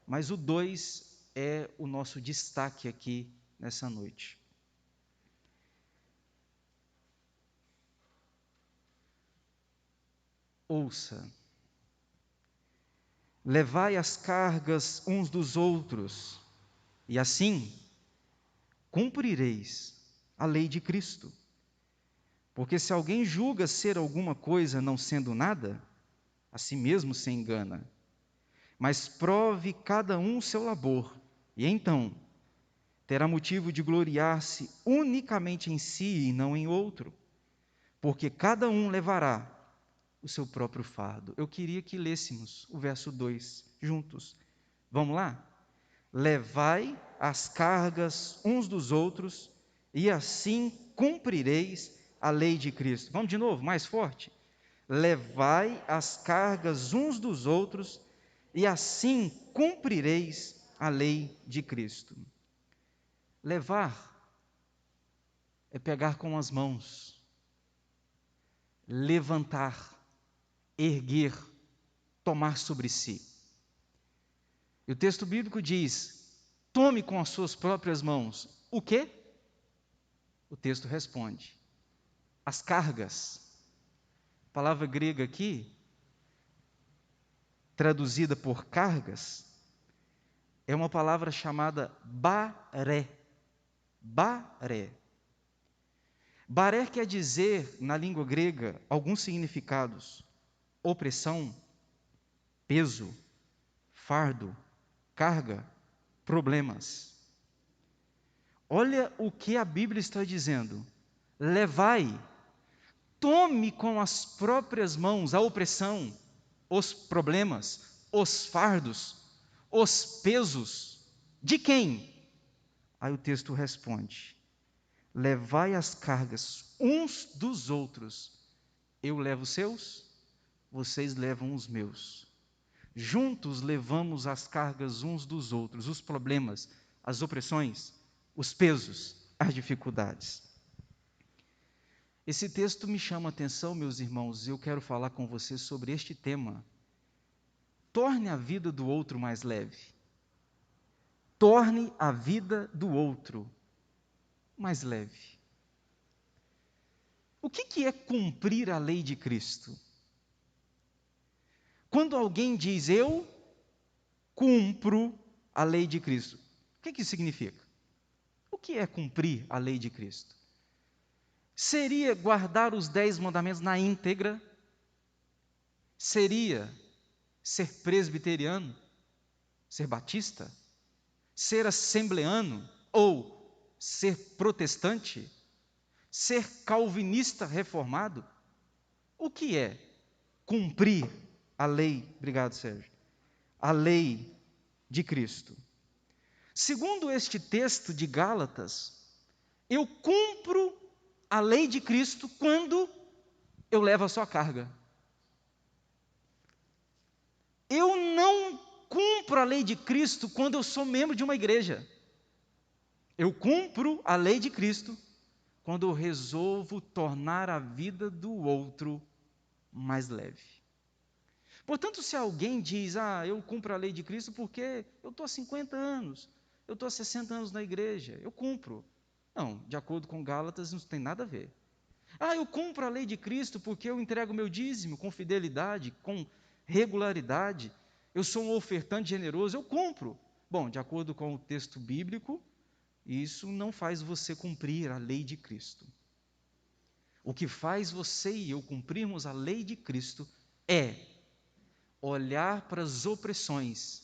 mas o 2 é o nosso destaque aqui nessa noite. Ouça. Levai as cargas uns dos outros, e assim cumprireis a lei de Cristo. Porque se alguém julga ser alguma coisa não sendo nada, a si mesmo se engana. Mas prove cada um o seu labor, e então terá motivo de gloriar-se unicamente em si e não em outro, porque cada um levará o seu próprio fardo. Eu queria que lêssemos o verso 2 juntos. Vamos lá? Levai as cargas uns dos outros, e assim cumprireis a lei de Cristo. Vamos de novo, mais forte. Levai as cargas uns dos outros, e assim cumprireis a lei de Cristo. Levar é pegar com as mãos, levantar, erguer, tomar sobre si. E o texto bíblico diz: tome com as suas próprias mãos. O quê? O texto responde: as cargas. A palavra grega aqui, traduzida por cargas, é uma palavra chamada baré. Baré. Baré quer dizer, na língua grega, alguns significados: opressão, peso, fardo, carga, problemas. Olha o que a Bíblia está dizendo: levai, tome com as próprias mãos a opressão, os problemas, os fardos, os pesos. De quem? Aí o texto responde: levai as cargas uns dos outros. Eu levo os seus, vocês levam os meus. Juntos levamos as cargas uns dos outros, os problemas, as opressões, os pesos, as dificuldades. Esse texto me chama a atenção, meus irmãos, e eu quero falar com vocês sobre este tema. Torne a vida do outro mais leve. Torne a vida do outro mais leve. O que é cumprir a lei de Cristo? Quando alguém diz, eu cumpro a lei de Cristo, o que isso significa? O que é cumprir a lei de Cristo? Seria guardar os 10 mandamentos na íntegra? Seria ser presbiteriano? Ser batista? Ser assembleano? Ou ser protestante? Ser calvinista reformado? O que é cumprir a lei? Obrigado, Sérgio. A lei de Cristo. Segundo este texto de Gálatas, eu cumpro a lei de Cristo quando eu levo a sua carga. Eu não cumpro a lei de Cristo quando eu sou membro de uma igreja. Eu cumpro a lei de Cristo quando eu resolvo tornar a vida do outro mais leve. Portanto, se alguém diz, eu cumpro a lei de Cristo porque eu estou há 50 anos, eu estou há 60 anos na igreja, eu cumpro. Não, de acordo com Gálatas, não tem nada a ver. Eu cumpro a lei de Cristo porque eu entrego meu dízimo com fidelidade, com regularidade, eu sou um ofertante generoso, eu cumpro. Bom, de acordo com o texto bíblico, isso não faz você cumprir a lei de Cristo. O que faz você e eu cumprirmos a lei de Cristo é olhar para as opressões,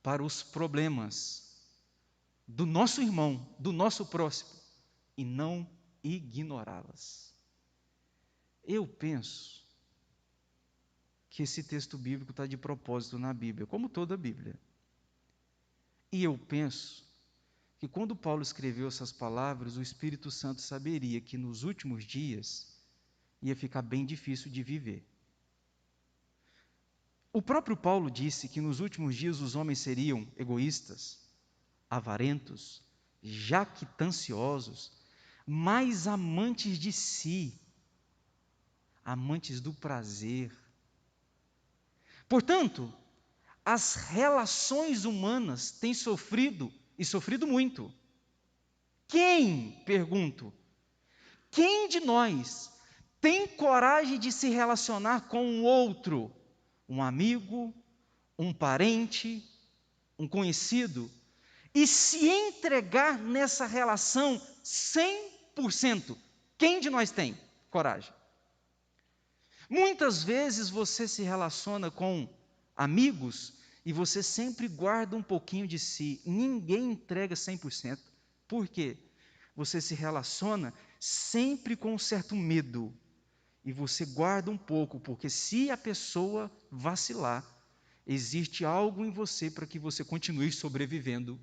para os problemas do nosso irmão, do nosso próximo, e não ignorá-las. Eu penso que esse texto bíblico está de propósito na Bíblia, como toda a Bíblia. E eu penso que quando Paulo escreveu essas palavras, o Espírito Santo saberia que nos últimos dias ia ficar bem difícil de viver. O próprio Paulo disse que nos últimos dias os homens seriam egoístas, avarentos, jactanciosos, mais amantes de si, amantes do prazer. Portanto, as relações humanas têm sofrido, e sofrido muito. Pergunto, quem de nós tem coragem de se relacionar com um outro, um amigo, um parente, um conhecido, e se entregar nessa relação 100%? Quem de nós tem coragem? Muitas vezes você se relaciona com amigos e você sempre guarda um pouquinho de si. Ninguém entrega 100%. Por quê? Você se relaciona sempre com um certo medo. E você guarda um pouco, porque se a pessoa vacilar, existe algo em você para que você continue sobrevivendo.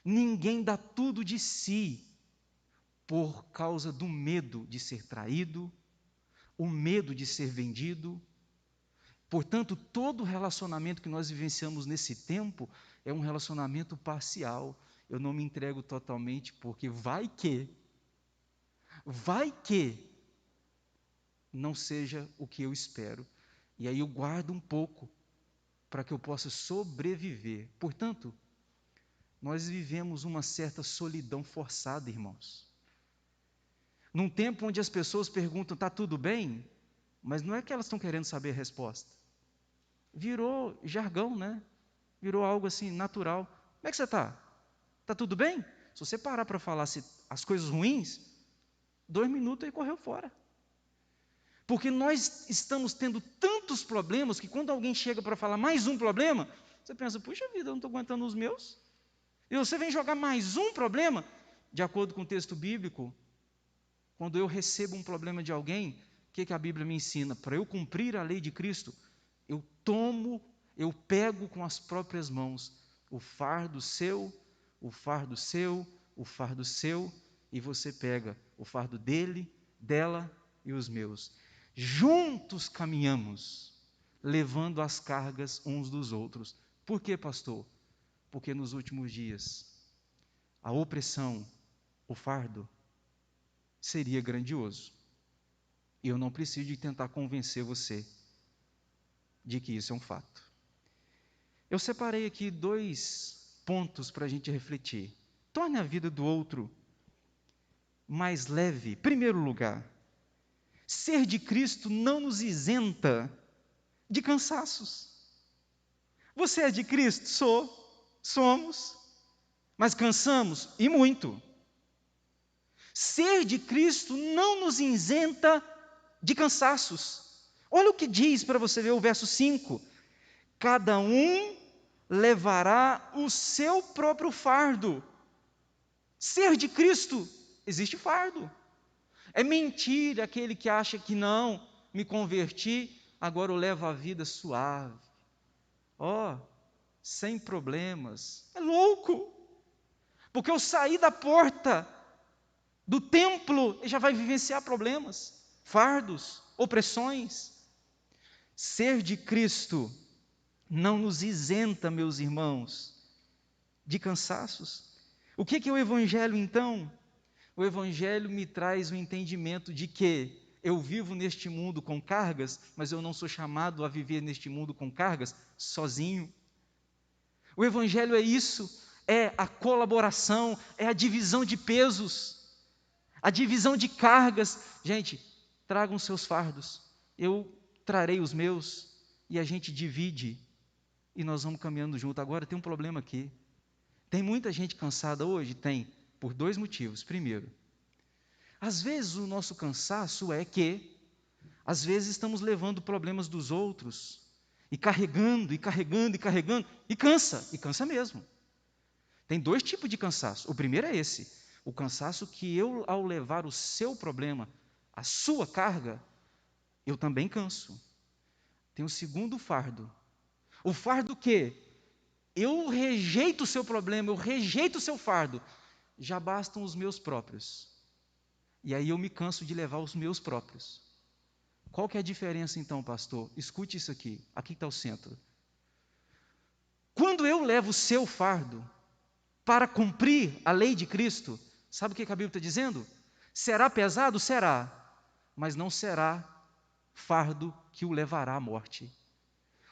Ninguém dá tudo de si por causa do medo de ser traído, o medo de ser vendido. Portanto, todo relacionamento que nós vivenciamos nesse tempo é um relacionamento parcial. Eu não me entrego totalmente, porque vai que não seja o que eu espero. E aí eu guardo um pouco para que eu possa sobreviver. Portanto, nós vivemos uma certa solidão forçada, irmãos. Num tempo onde as pessoas perguntam, está tudo bem? Mas não é que elas estão querendo saber a resposta. Virou jargão, né? Virou algo assim, natural. Como é que você está? Está tudo bem? Se você parar para falar as coisas ruins, 2 minutos ele correu fora. Porque nós estamos tendo tantos problemas que quando alguém chega para falar mais um problema, você pensa, puxa vida, eu não estou aguentando os meus. E você vem jogar mais um problema, de acordo com o texto bíblico. Quando eu recebo um problema de alguém, o que a Bíblia me ensina? Para eu cumprir a lei de Cristo, eu pego com as próprias mãos o fardo seu, o fardo seu, o fardo seu, e você pega o fardo dele, dela e os meus. Juntos caminhamos, levando as cargas uns dos outros. Por quê, pastor? Porque nos últimos dias, a opressão, o fardo, seria grandioso. E eu não preciso de tentar convencer você de que isso é um fato. Eu separei aqui 2 pontos para a gente refletir. Torne a vida do outro mais leve. Primeiro lugar, ser de Cristo não nos isenta de cansaços. Você é de Cristo? Somos, mas cansamos, e muito. Ser de Cristo não nos isenta de cansaços. Olha o que diz para você ver o verso 5. Cada um levará o seu próprio fardo. Ser de Cristo, existe fardo. É mentira aquele que acha que não, me converti, agora eu levo a vida suave. Sem problemas. É louco. Porque eu saí da porta do templo e já vai vivenciar problemas, fardos, opressões. Ser de Cristo não nos isenta, meus irmãos, de cansaços. O que é o Evangelho, então? O Evangelho me traz o entendimento de que eu vivo neste mundo com cargas, mas eu não sou chamado a viver neste mundo com cargas sozinho. O Evangelho é isso, é a colaboração, é a divisão de pesos, a divisão de cargas. Gente, tragam seus fardos, eu trarei os meus, e a gente divide, e nós vamos caminhando junto. Agora tem um problema aqui. Tem muita gente cansada hoje? Tem, por 2 motivos. Primeiro, às vezes o nosso cansaço é que, às vezes estamos levando problemas dos outros, e carregando, e cansa mesmo. Tem 2 tipos de cansaço. O primeiro é esse, o cansaço que eu, ao levar o seu problema, a sua carga, eu também canso. Tem o segundo fardo. O fardo que eu rejeito o seu problema, eu rejeito o seu fardo, já bastam os meus próprios. E aí eu me canso de levar os meus próprios. Qual que é a diferença então, pastor? Escute isso aqui está o centro. Quando eu levo o seu fardo para cumprir a lei de Cristo, sabe o que a Bíblia está dizendo? Será pesado? Será, mas não será fardo que o levará à morte.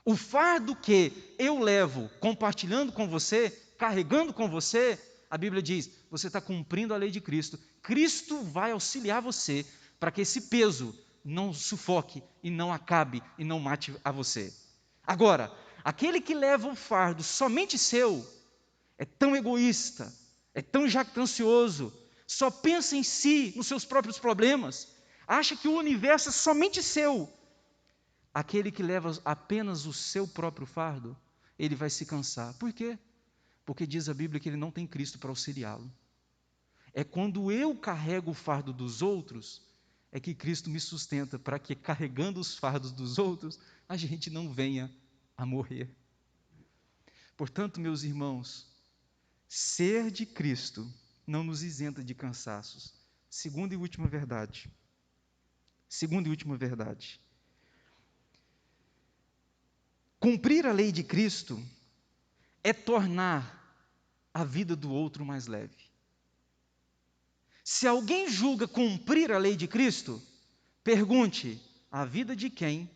O fardo que eu levo compartilhando com você, carregando com você, a Bíblia diz, você está cumprindo a lei de Cristo. Cristo vai auxiliar você para que esse peso não sufoque e não acabe e não mate a você. Agora, aquele que leva o fardo somente seu, é tão egoísta, é tão jactancioso, só pensa em si, nos seus próprios problemas, acha que o universo é somente seu. Aquele que leva apenas o seu próprio fardo, ele vai se cansar. Por quê? Porque diz a Bíblia que ele não tem Cristo para auxiliá-lo. É quando eu carrego o fardo dos outros, é que Cristo me sustenta, para que carregando os fardos dos outros, a gente não venha a morrer. Portanto, meus irmãos, ser de Cristo não nos isenta de cansaços. Segunda e última verdade. Segunda e última verdade. Cumprir a lei de Cristo é tornar a vida do outro mais leve. Se alguém julga cumprir a lei de Cristo, pergunte: a vida de quem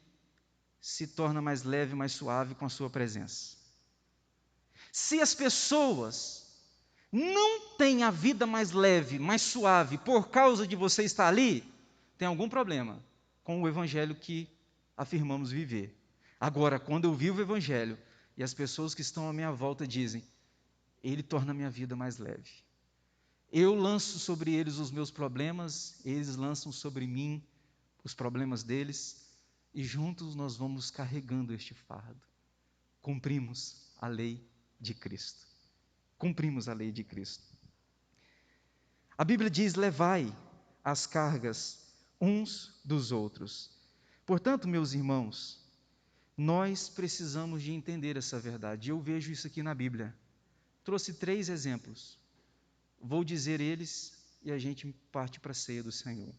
se torna mais leve, mais suave com a sua presença? Se as pessoas não têm a vida mais leve, mais suave, por causa de você estar ali, tem algum problema com o evangelho que afirmamos viver. Agora, quando eu vivo o evangelho e as pessoas que estão à minha volta dizem, ele torna a minha vida mais leve. Eu lanço sobre eles os meus problemas, eles lançam sobre mim os problemas deles, e juntos nós vamos carregando este fardo. Cumprimos a lei de Cristo. Cumprimos a lei de Cristo. A Bíblia diz, levai as cargas uns dos outros. Portanto, meus irmãos, nós precisamos de entender essa verdade. Eu vejo isso aqui na Bíblia. Trouxe 3 exemplos. Vou dizer eles e a gente parte para a ceia do Senhor.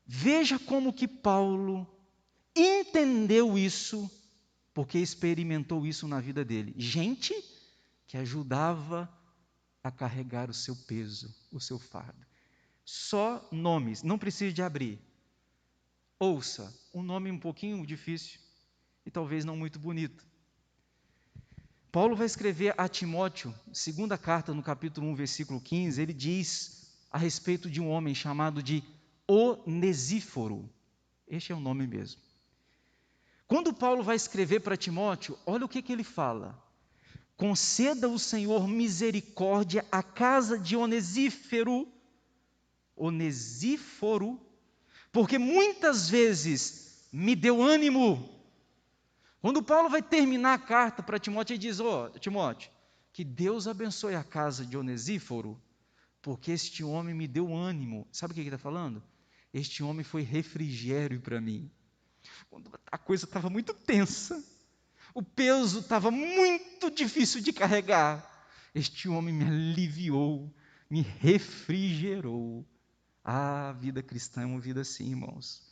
Veja como que Paulo entendeu isso, porque experimentou isso na vida dele. Gente que ajudava a carregar o seu peso, o seu fardo. Só nomes, não precisa de abrir. Ouça, um nome um pouquinho difícil e talvez não muito bonito. Paulo vai escrever a Timóteo, segunda carta, no capítulo 1, versículo 15, ele diz a respeito de um homem chamado de Onesíforo. Este é o nome mesmo. Quando Paulo vai escrever para Timóteo, olha o que ele fala. Conceda o Senhor misericórdia à casa de Onesíforo, porque muitas vezes me deu ânimo. Quando Paulo vai terminar a carta para Timóteo, ele diz, Timóteo, que Deus abençoe a casa de Onesíforo, porque este homem me deu ânimo. Sabe o que ele está falando? Este homem foi refrigério para mim. Quando a coisa estava muito tensa, o peso estava muito difícil de carregar, este homem me aliviou, me refrigerou. A vida cristã é uma vida assim, irmãos.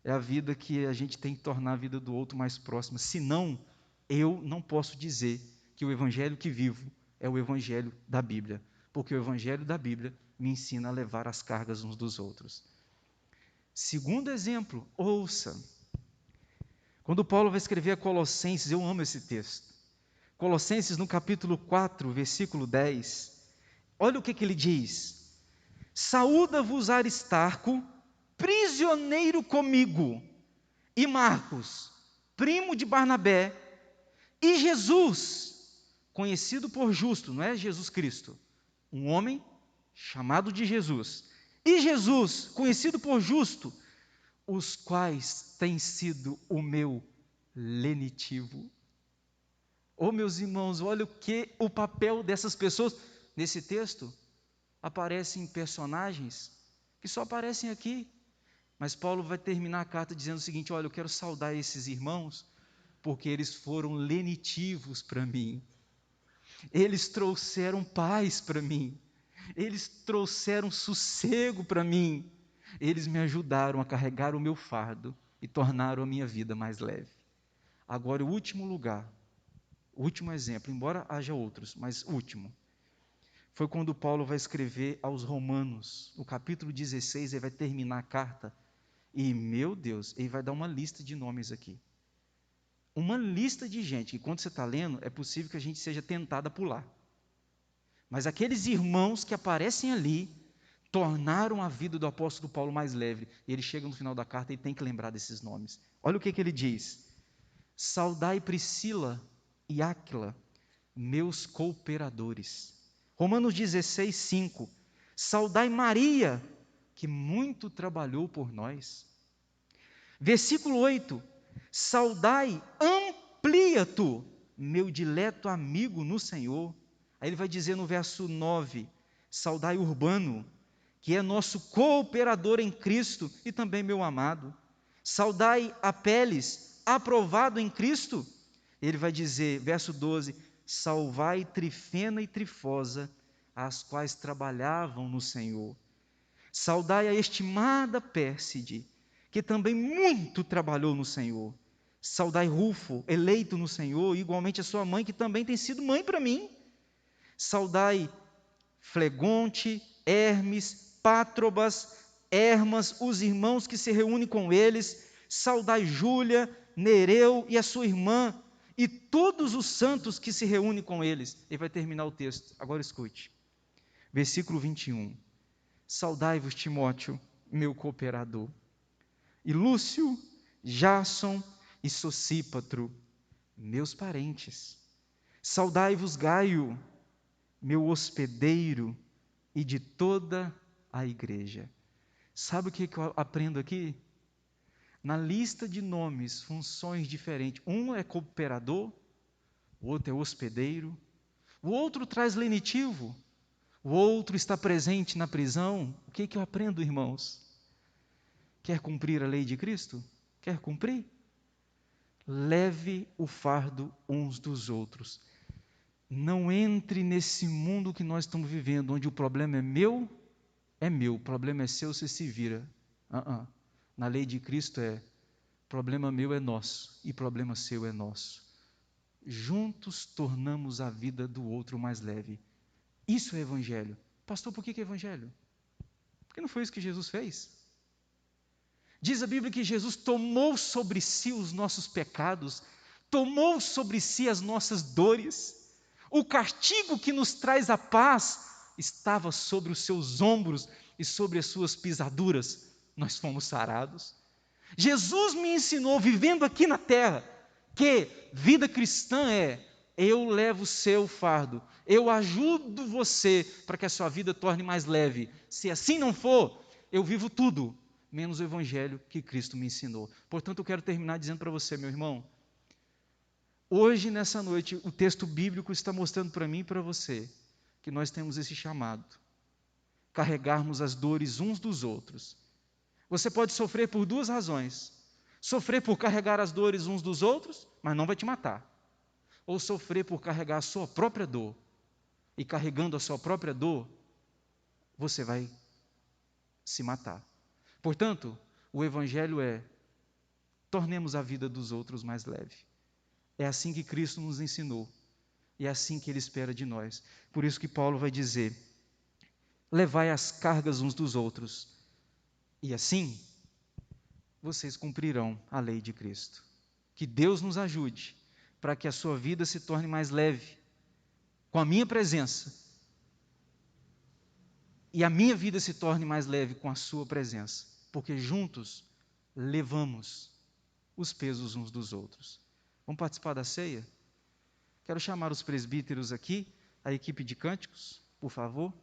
É a vida que a gente tem que tornar a vida do outro mais próxima. Senão, eu não posso dizer que o evangelho que vivo é o evangelho da Bíblia, porque o evangelho da Bíblia me ensina a levar as cargas uns dos outros. Segundo exemplo, ouça. Quando Paulo vai escrever a Colossenses, eu amo esse texto. Colossenses, no capítulo 4, versículo 10, olha o que ele diz. Saúda-vos Aristarco, prisioneiro comigo, e Marcos, primo de Barnabé, e Jesus, conhecido por justo, não é Jesus Cristo, um homem chamado de Jesus, e Jesus, conhecido por justo, os quais têm sido o meu lenitivo. Oh, meus irmãos, olha o papel dessas pessoas. Nesse texto, aparecem personagens que só aparecem aqui. Mas Paulo vai terminar a carta dizendo o seguinte, olha, eu quero saudar esses irmãos, porque eles foram lenitivos para mim. Eles trouxeram paz para mim. Eles trouxeram sossego para mim. Eles me ajudaram a carregar o meu fardo e tornaram a minha vida mais leve. Agora, o último lugar, o último exemplo, embora haja outros, mas último, foi quando Paulo vai escrever aos Romanos, no capítulo 16, ele vai terminar a carta, e, meu Deus, ele vai dar uma lista de nomes aqui. uma lista de gente que, quando você está lendo, é possível que a gente seja tentado a pular. Mas aqueles irmãos que aparecem ali tornaram a vida do apóstolo Paulo mais leve. E ele chega no final da carta e tem que lembrar desses nomes. Olha o que ele diz: saudai Priscila e Áquila, meus cooperadores. Romanos 16, 5. Saudai Maria, que muito trabalhou por nós. Versículo 8. Saudai Ampliato, meu dileto amigo no Senhor. Aí ele vai dizer no verso 9, saudai Urbano, que é nosso cooperador em Cristo e também meu amado. Saudai Apeles, aprovado em Cristo. Ele vai dizer, verso 12, salvai Trifena e Trifosa, as quais trabalhavam no Senhor. Saudai a estimada Pérside, que também muito trabalhou no Senhor. Saudai Rufo, eleito no Senhor, igualmente a sua mãe, que também tem sido mãe para mim. Saudai Flegonte, Hermes, Pátrobas, Hermas, os irmãos que se reúnem com eles. Saudai Júlia, Nereu e a sua irmã, e todos os santos que se reúnem com eles. Ele vai terminar o texto, agora escute. Versículo 21. Saudai-vos, Timóteo, meu cooperador, e Lúcio, Jasson e Sosípatro, meus parentes. Saudai-vos, Gaio, meu hospedeiro, e de toda a igreja. Sabe o que eu aprendo aqui? Na lista de nomes, funções diferentes. Um é cooperador, o outro é hospedeiro, o outro traz lenitivo, o outro está presente na prisão. O que eu aprendo, irmãos? Quer cumprir a lei de Cristo? Quer cumprir? Leve o fardo uns dos outros. Não entre nesse mundo que nós estamos vivendo, onde o problema é meu, o problema é seu, você se vira. Na lei de Cristo problema meu é nosso e problema seu é nosso. Juntos tornamos a vida do outro mais leve. Isso é evangelho. Pastor, por que é evangelho? Porque não foi isso que Jesus fez. Diz a Bíblia que Jesus tomou sobre si os nossos pecados, tomou sobre si as nossas dores. O castigo que nos traz a paz estava sobre os seus ombros e sobre as suas pisaduras. Nós fomos sarados. Jesus me ensinou, vivendo aqui na terra, que vida cristã eu levo o seu fardo, eu ajudo você para que a sua vida torne mais leve. Se assim não for, eu vivo tudo, menos o evangelho que Cristo me ensinou. Portanto, eu quero terminar dizendo para você, meu irmão, hoje, nessa noite, o texto bíblico está mostrando para mim e para você que nós temos esse chamado, carregarmos as dores uns dos outros. Você pode sofrer por duas razões: sofrer por carregar as dores uns dos outros, mas não vai te matar, ou sofrer por carregar a sua própria dor, e carregando a sua própria dor, você vai se matar. Portanto, o evangelho tornemos a vida dos outros mais leve. É assim que Cristo nos ensinou, e é assim que Ele espera de nós. Por isso que Paulo vai dizer, levai as cargas uns dos outros, e assim vocês cumprirão a lei de Cristo. Que Deus nos ajude, para que a sua vida se torne mais leve, com a minha presença, e a minha vida se torne mais leve com a sua presença, porque juntos levamos os pesos uns dos outros. Vamos participar da ceia? Quero chamar os presbíteros aqui, a equipe de cânticos, por favor.